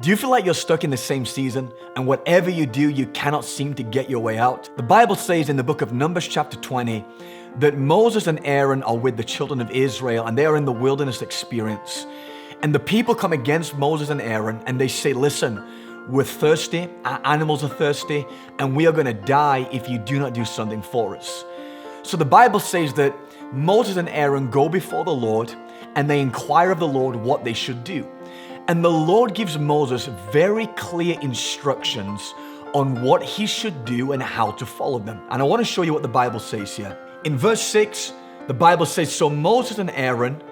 Do you feel like you're stuck in the same season and whatever you do, you cannot seem to get your way out? The Bible says in the book of Numbers chapter 20 that Moses and Aaron are with the children of Israel and they are in the wilderness experience. And the people come against Moses and Aaron and they say, listen, we're thirsty, our animals are thirsty, and we are going to die if you do not do something for us. So the Bible says that Moses and Aaron go before the Lord and they inquire of the Lord what they should do. And the Lord gives Moses very clear instructions on what he should do and how to follow them. And I want to show you what the Bible says here. In verse 6, the Bible says, so Moses and Aaron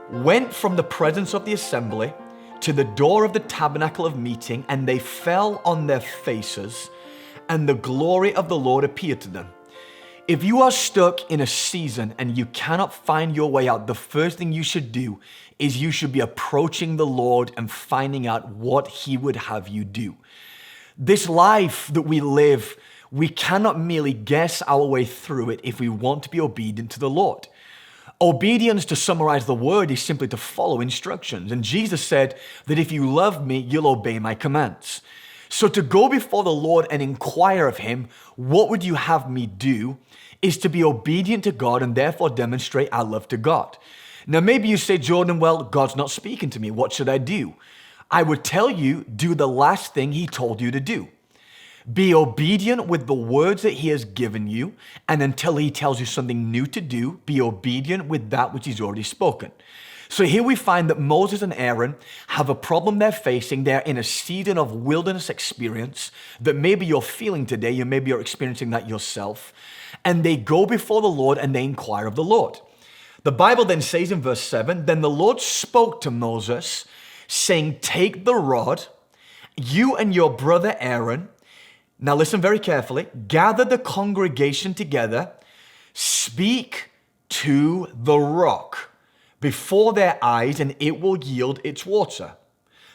went from the presence of the assembly to the door of the tabernacle of meeting, and they fell on their faces, and the glory of the Lord appeared to them. If you are stuck in a season and you cannot find your way out, the first thing you should do is you should be approaching the Lord and finding out what He would have you do. This life that we live, we cannot merely guess our way through it if we want to be obedient to the Lord. Obedience, to summarize the word, is simply to follow instructions. And Jesus said that if you love me, you'll obey my commands. So to go before the Lord and inquire of Him, what would you have me do, is to be obedient to God and therefore demonstrate our love to God. Now maybe you say, Jordan, well, God's not speaking to me. What should I do? I would tell you, do the last thing He told you to do. Be obedient with the words that He has given you, and until He tells you something new to do, be obedient with that which He's already spoken. So here we find that Moses and Aaron have a problem they're facing. They're in a season of wilderness experience that maybe you're feeling today, or maybe you're experiencing that yourself. And they go before the Lord and they inquire of the Lord. The Bible then says in verse 7, then the Lord spoke to Moses, saying, take the rod, you and your brother Aaron, now listen very carefully, gather the congregation together, speak to the rock before their eyes, and it will yield its water.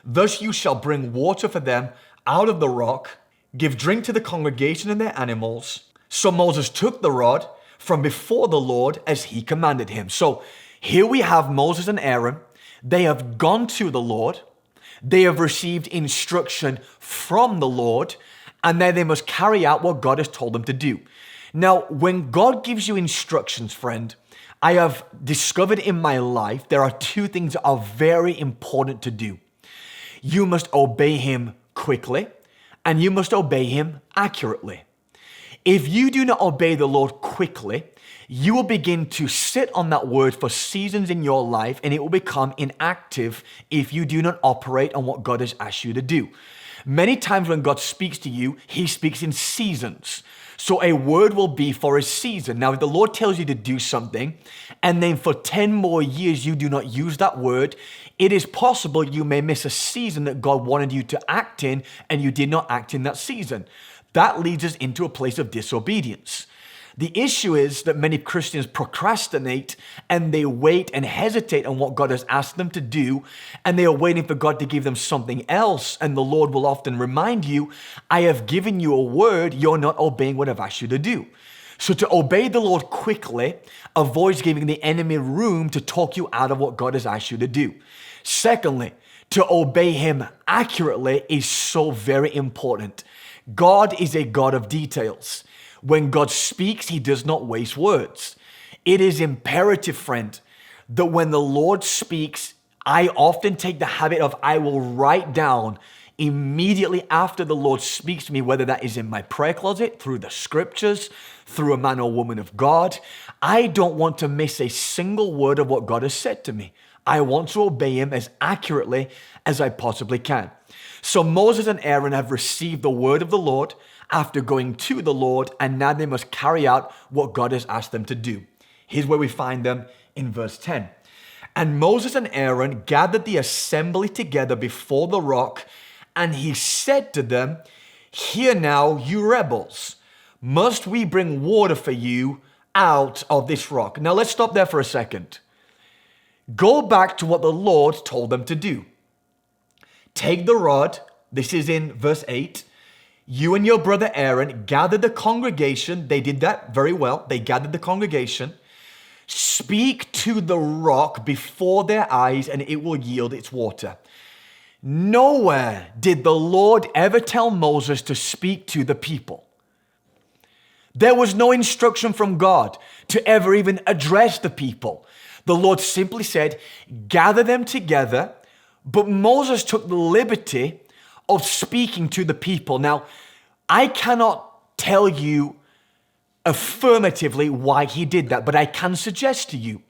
Thus you shall bring water for them out of the rock, give drink to the congregation and their animals. So Moses took the rod from before the Lord as he commanded him. So here we have Moses and Aaron. They have gone to the Lord. They have received instruction from the Lord, and then they must carry out what God has told them to do. Now, when God gives you instructions, friend, I have discovered in my life there are two things that are very important to do. You must obey Him quickly, and you must obey Him accurately. If you do not obey the Lord quickly, you will begin to sit on that word for seasons in your life, and it will become inactive if you do not operate on what God has asked you to do. Many times when God speaks to you, He speaks in seasons. So a word will be for a season. Now, if the Lord tells you to do something, and then for 10 more years you do not use that word, it is possible you may miss a season that God wanted you to act in, and you did not act in that season. That leads us into a place of disobedience. The issue is that many Christians procrastinate and they wait and hesitate on what God has asked them to do, and they are waiting for God to give them something else. And the Lord will often remind you, I have given you a word, you're not obeying what I've asked you to do. So to obey the Lord quickly avoids giving the enemy room to talk you out of what God has asked you to do. Secondly, to obey Him accurately is so very important. God is a God of details. When God speaks, He does not waste words. It is imperative, friend, that when the Lord speaks, I often take the habit of I will write down immediately after the Lord speaks to me, whether that is in my prayer closet, through the scriptures, through a man or woman of God. I don't want to miss a single word of what God has said to me. I want to obey Him as accurately as I possibly can. So Moses and Aaron have received the word of the Lord after going to the Lord, and now they must carry out what God has asked them to do. Here's where we find them in verse 10. And Moses and Aaron gathered the assembly together before the rock, and he said to them, hear now, you rebels, must we bring water for you out of this rock? Now let's stop there for a second. Go back to what the Lord told them to do. Take the rod, this is in verse 8. You and your brother Aaron gathered the congregation. They did that very well. They gathered the congregation. Speak to the rock before their eyes, and it will yield its water. Nowhere did the Lord ever tell Moses to speak to the people. There was no instruction from God to ever even address the people. The Lord simply said, gather them together, but Moses took the liberty of speaking to the people. Now, I cannot tell you affirmatively why he did that, but I can suggest to you.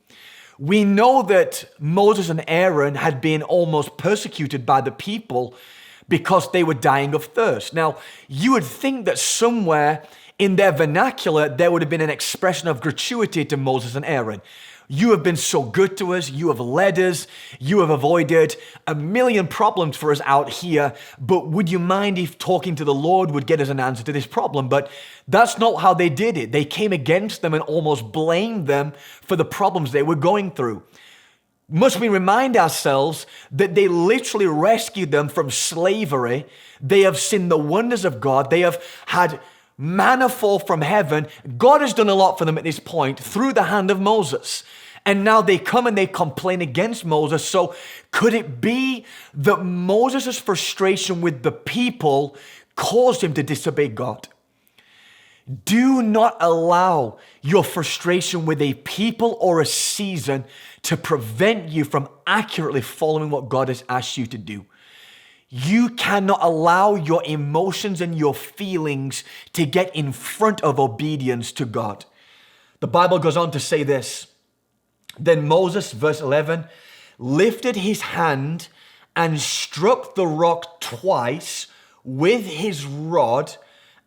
We know that Moses and Aaron had been almost persecuted by the people because they were dying of thirst. Now, you would think that somewhere in their vernacular, there would have been an expression of gratuity to Moses and Aaron. You have been so good to us. You have led us. You have avoided a million problems for us out here. But would you mind if talking to the Lord would get us an answer to this problem? But that's not how they did it. They came against them and almost blamed them for the problems they were going through. Must we remind ourselves that they literally rescued them from slavery? They have seen the wonders of God. They have had manna fall from heaven. God has done a lot for them at this point through the hand of Moses. And now they come and they complain against Moses. So could it be that Moses' frustration with the people caused him to disobey God? Do not allow your frustration with a people or a season to prevent you from accurately following what God has asked you to do. You cannot allow your emotions and your feelings to get in front of obedience to God. The Bible goes on to say this. Then Moses, verse 11, lifted his hand and struck the rock twice with his rod,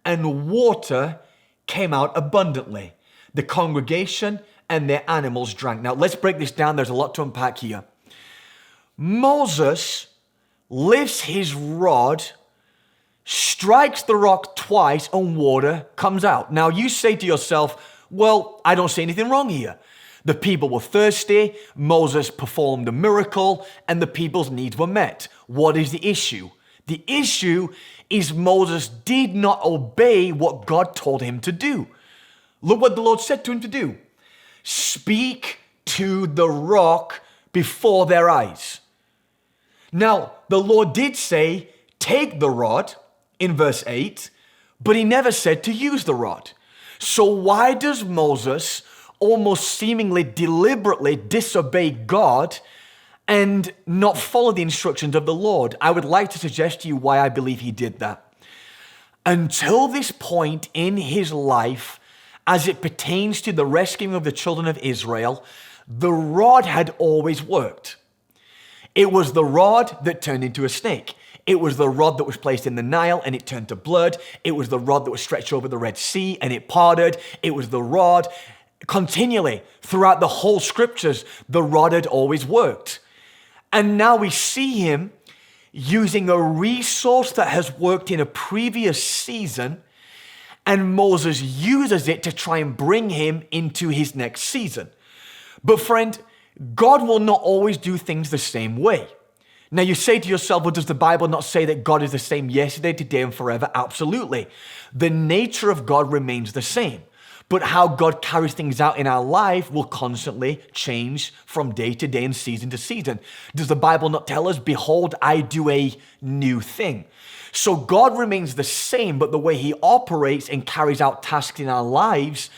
and water came out abundantly. The congregation and their animals drank. Now let's break this down. There's a lot to unpack here. Moses lifts his rod, strikes the rock twice, and water comes out. Now you say to yourself, well, I don't see anything wrong here. The people were thirsty, Moses performed a miracle, and the people's needs were met. What is the issue? The issue is Moses did not obey what God told him to do. Look what the Lord said to him to do. Speak to the rock before their eyes. Now, the Lord did say, take the rod in verse 8, but he never said to use the rod. So why does Moses almost seemingly deliberately disobey God and not follow the instructions of the Lord? I would like to suggest to you why I believe he did that. Until this point in his life, as it pertains to the rescuing of the children of Israel, the rod had always worked. It was the rod that turned into a snake. It was the rod that was placed in the Nile and it turned to blood. It was the rod that was stretched over the Red Sea and it parted. It was the rod. Continually, throughout the whole scriptures, the rod had always worked. And now we see him using a resource that has worked in a previous season, and Moses uses it to try and bring him into his next season. But friend, God will not always do things the same way. Now you say to yourself, well, does the Bible not say that God is the same yesterday, today, and forever? Absolutely. The nature of God remains the same. But how God carries things out in our life will constantly change from day to day and season to season. Does the Bible not tell us, behold, I do a new thing? So God remains the same, but the way he operates and carries out tasks in our lives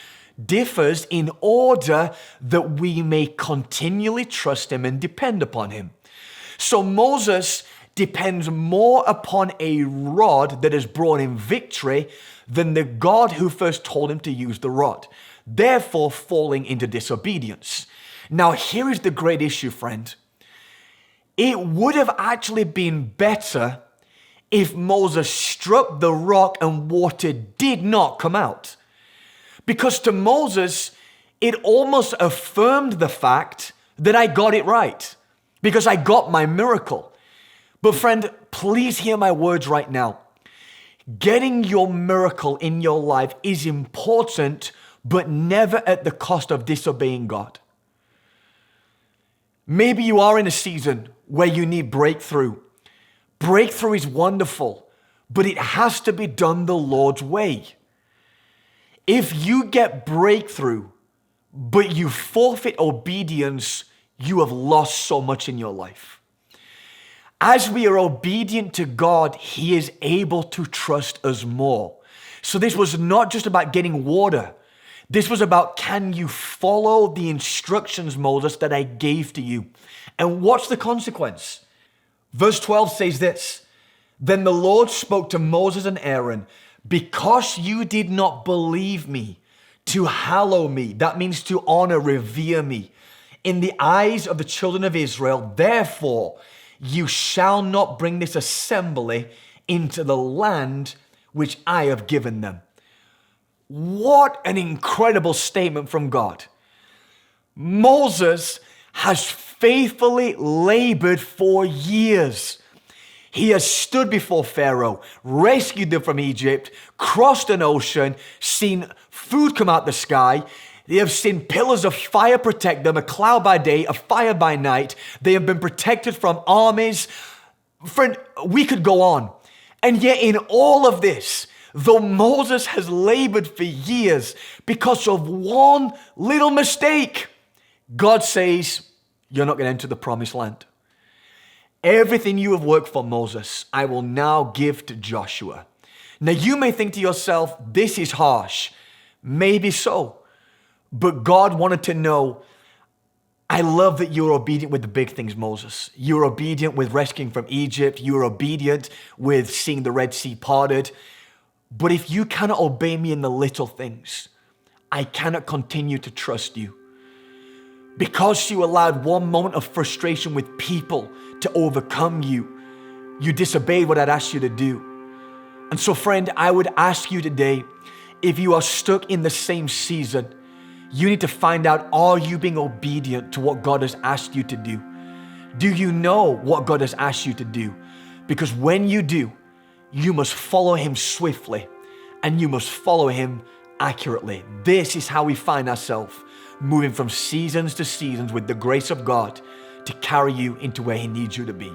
differs in order that we may continually trust him and depend upon him. So Moses depends more upon a rod that has brought him victory than the God who first told him to use the rod, therefore falling into disobedience. Now here is the great issue, friend. It would have actually been better if Moses struck the rock and water did not come out. Because to Moses, it almost affirmed the fact that I got it right, because I got my miracle. But friend, please hear my words right now. Getting your miracle in your life is important, but never at the cost of disobeying God. Maybe you are in a season where you need breakthrough. Breakthrough is wonderful, but it has to be done the Lord's way. If you get breakthrough, but you forfeit obedience, you have lost so much in your life. as we are obedient to God, He is able to trust us more. So this was not just about getting water. This was about, can you follow the instructions, Moses, that I gave to you? And what's the consequence? Verse 12 says this, then the Lord spoke to Moses and Aaron, because you did not believe me to hallow me, that means to honor, revere me, in the eyes of the children of Israel, therefore you shall not bring this assembly into the land which I have given them. What an incredible statement from God. Moses has faithfully labored for years. He has stood before Pharaoh, rescued them from Egypt, crossed an ocean, seen food come out the sky. They have seen pillars of fire protect them, a cloud by day, a fire by night. They have been protected from armies. Friend, we could go on. And yet in all of this, though Moses has labored for years because of one little mistake, God says, you're not going to enter the promised land. Everything you have worked for, Moses, I will now give to Joshua. Now you may think to yourself, this is harsh. Maybe so. But God wanted to know, I love that you're obedient with the big things, Moses. You're obedient with rescuing from Egypt. You're obedient with seeing the Red Sea parted. But if you cannot obey me in the little things, I cannot continue to trust you. Because you allowed one moment of frustration with people to overcome you, you disobeyed what I'd asked you to do. And so, friend, I would ask you today, if you are stuck in the same season, you need to find out, are you being obedient to what God has asked you to do? Do you know what God has asked you to do? Because when you do, you must follow Him swiftly and you must follow Him accurately. This is how we find ourselves moving from seasons to seasons with the grace of God to carry you into where He needs you to be.